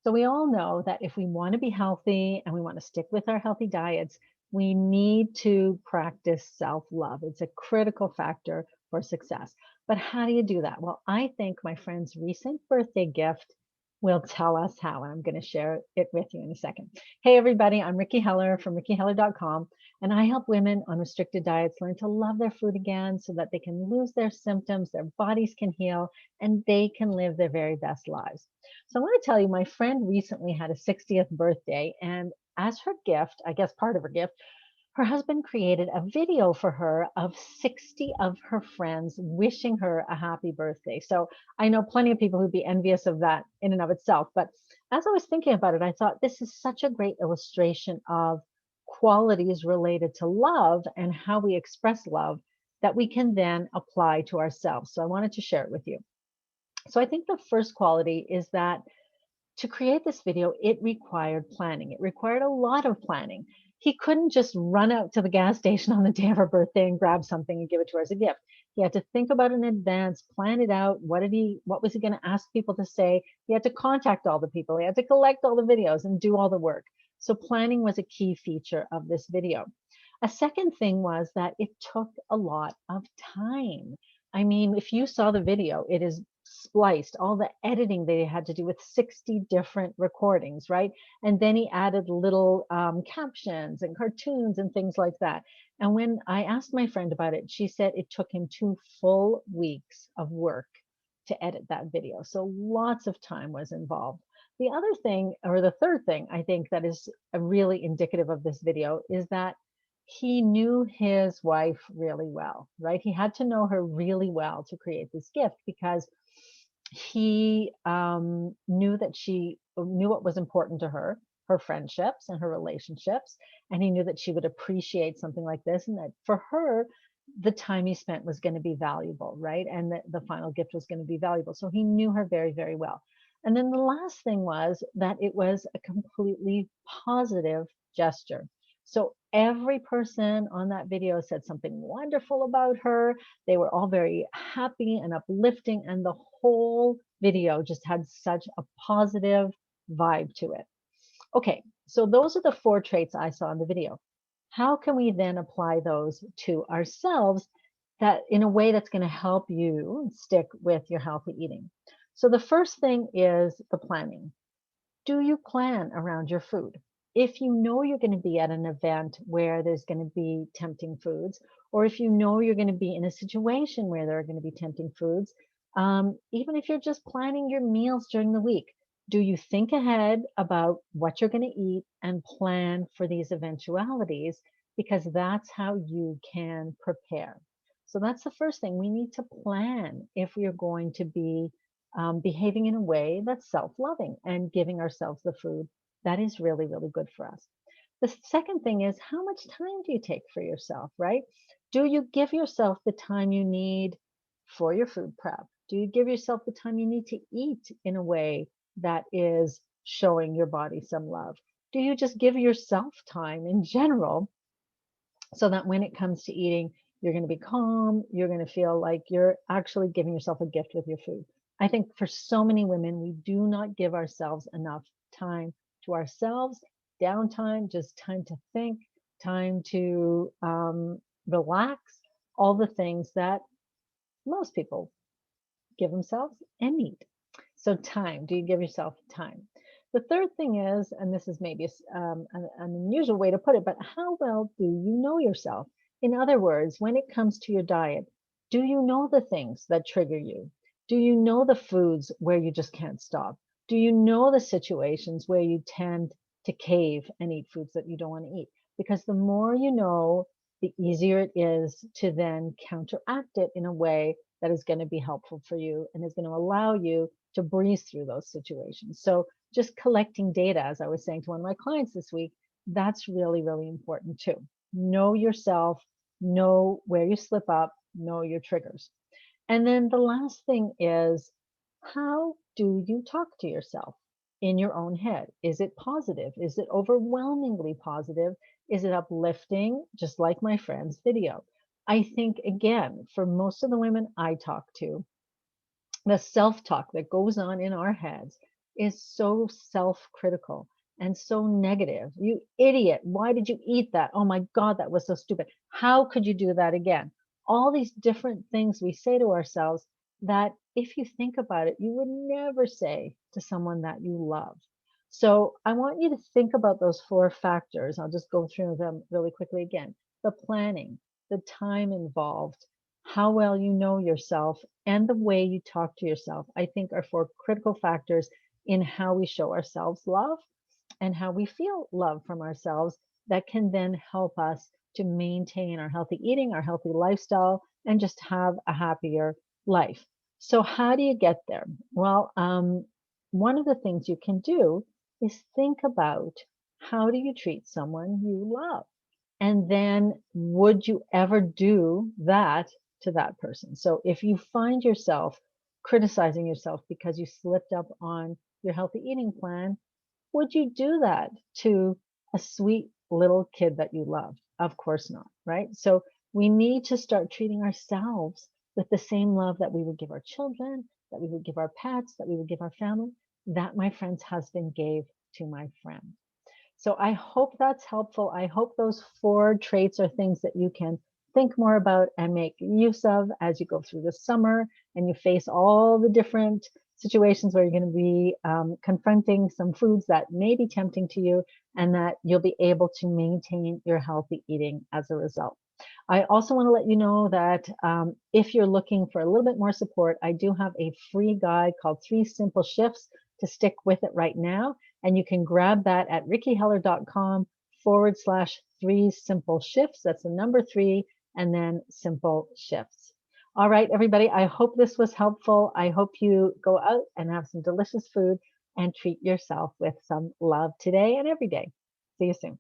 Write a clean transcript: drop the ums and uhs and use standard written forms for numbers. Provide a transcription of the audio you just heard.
So we all know that if we want to be healthy and we want to stick with our healthy diets, we need to practice self-love. It's a critical factor for success. But how do you do that? Well, I think my friend's recent birthday gift will tell us how, and I'm going to share it with you in a second. Hey, everybody, I'm Ricki Heller from rickiheller.com, and I help women on restricted diets learn to love their food again so that they can lose their symptoms, their bodies can heal, and they can live their very best lives. So I want to tell you, my friend recently had a 60th birthday, and as her gift, I guess part of her gift, her husband created a video for her of 60 of her friends wishing her a happy birthday. So I know plenty of people who'd be envious of that in and of itself. But as I was thinking about it, I thought this is such a great illustration of qualities related to love and how we express love that we can then apply to ourselves. So I wanted to share it with you. So I think the first quality is that to create this video, it required planning. It required a lot of planning. He couldn't just run out to the gas station on the day of her birthday and grab something and give it to her as a gift. He had to think about it in advance, plan it out. What was he going to ask people to say? He had to contact all the people. He had to collect all the videos and do all the work. So planning was a key feature of this video. A second thing was that it took a lot of time. I mean, if you saw the video, it is spliced, all the editing they had to do with 60 different recordings, right? And then he added little captions and cartoons and things like that. And when I asked my friend about it, she said it took him 2 full weeks of work to edit that video. So lots of time was involved. The other thing, or the third thing, I think that is really indicative of this video is that he knew his wife really well, right? He had to know her really well to create this gift because he knew that she knew what was important to her, her friendships and her relationships. And he knew that she would appreciate something like this and that for her, the time he spent was going to be valuable, right? And that the final gift was going to be valuable. So he knew her very, very well. And then the last thing was that it was a completely positive gesture. So every person on that video said something wonderful about her. They were all very happy and uplifting, and the whole video just had such a positive vibe to it. Okay, so those are the 4 traits I saw in the video. How can we then apply those to ourselves that in a way that's going to help you stick with your healthy eating? So the first thing is the planning. Do you plan around your food? If you know you're going to be at an event where there's going to be tempting foods, or if you know you're going to be in a situation where there are going to be tempting foods, even if you're just planning your meals during the week, do you think ahead about what you're going to eat and plan for these eventualities? Because that's how you can prepare. So that's the first thing. We need to plan if we are going to be behaving in a way that's self-loving and giving ourselves the food that is really, really good for us. The second thing is how much time do you take for yourself, right? Do you give yourself the time you need for your food prep? Do you give yourself the time you need to eat in a way that is showing your body some love? Do you just give yourself time in general so that when it comes to eating, you're going to be calm, you're going to feel like you're actually giving yourself a gift with your food? I think for so many women, we do not give ourselves enough time to ourselves, downtime, just time to think, time to relax, all the things that most people give themselves and need. So time, do you give yourself time? The third thing is, and this is maybe an unusual way to put it, but how well do you know yourself? In other words, when it comes to your diet, do you know the things that trigger you? Do you know the foods where you just can't stop? Do you know the situations where you tend to cave and eat foods that you don't want to eat? Because the more you know, the easier it is to then counteract it in a way that is going to be helpful for you and is going to allow you to breeze through those situations. So just collecting data, as I was saying to one of my clients this week, that's really, really important too. Know yourself, know where you slip up, know your triggers. And then the last thing is, how do you talk to yourself in your own head? Is it positive? Is it overwhelmingly positive? Is it uplifting, just like my friend's video? I think, again, for most of the women I talk to, the self-talk that goes on in our heads is so self-critical and so negative. You idiot, why did you eat that? Oh my God, that was so stupid. How could you do that again? All these different things we say to ourselves that if you think about it, you would never say to someone that you love. So I want you to think about those four factors. I'll just go through them really quickly again. The planning, the time involved, how well you know yourself, and the way you talk to yourself, I think are four critical factors in how we show ourselves love and how we feel love from ourselves that can then help us to maintain our healthy eating, our healthy lifestyle, and just have a happier life. So, how do you get there? Well, one of the things you can do is think about how do you treat someone you love? And then would you ever do that to that person? So if you find yourself criticizing yourself because you slipped up on your healthy eating plan, would you do that to a sweet little kid that you love? Of course not, right? So we need to start treating ourselves with the same love that we would give our children, that we would give our pets, that we would give our family, that my friend's husband gave to my friend. So I hope that's helpful. I hope those four traits are things that you can think more about and make use of as you go through the summer and you face all the different situations where you're going to be confronting some foods that may be tempting to you, and that you'll be able to maintain your healthy eating as a result. I also want to let you know that if you're looking for a little bit more support, I do have a free guide called 3 Simple Shifts to stick with it right now. And you can grab that at rickiheller.com/3 simple shifts. That's the number three and then simple shifts. All right, everybody, I hope this was helpful. I hope you go out and have some delicious food and treat yourself with some love today and every day. See you soon.